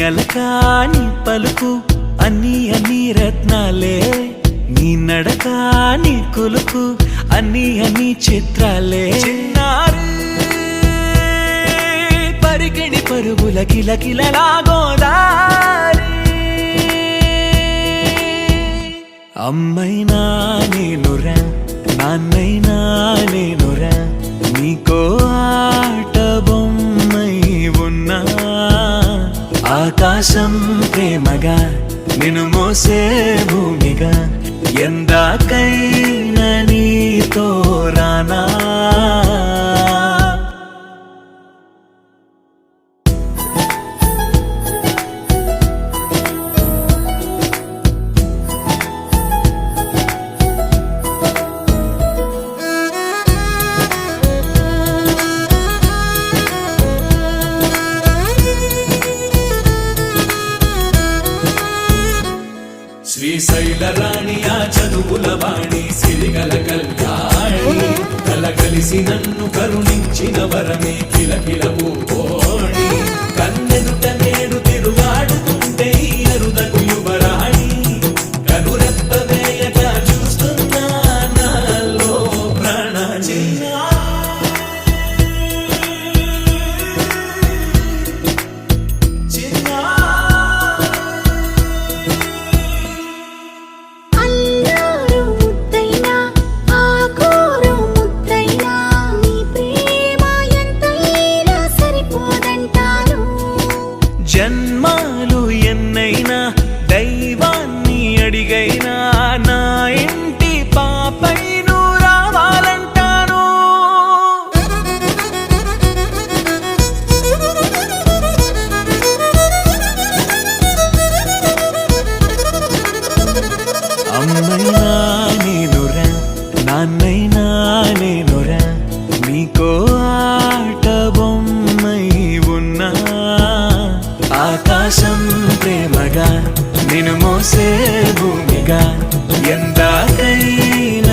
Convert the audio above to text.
నలకా నీ పలుకు అన్ని అన్ని రత్నాలే, నీ నడక నీ కులుకు అన్ని అన్ని చిత్రాలే. చిన్నారి పరికిణి పరుగుల కిలకిలలా గోదారి, అమ్మైనా నేనురా నాన్నైనా నేనురా, నీకో ఆట బొమ్మై ఉన్నా. ఆకాశం ప్రేమగా నిన్ను మోసే భూమిగా, ఎందాకైనా నీతో రానా. శ్రీశైల రాణి ఆ చదువుల వాణి, సిరిగల కళ్యాణి, కలగలిసి నన్ను కరుణించిన వరమే కిలకిల పూకోణి. కన్నెదుట నేడు తిరుగాడుతుంటే అరుదకు యువరాణి, కనురెప్ప వేయక చూస్తున్నా నాలో ప్రాణ. జన్మాలు ఎన్నైనా దైవాన్ని అడిగైనా, నా ఇంటి పాపై నువ్వు రావాలంటాను. అమ్మైనా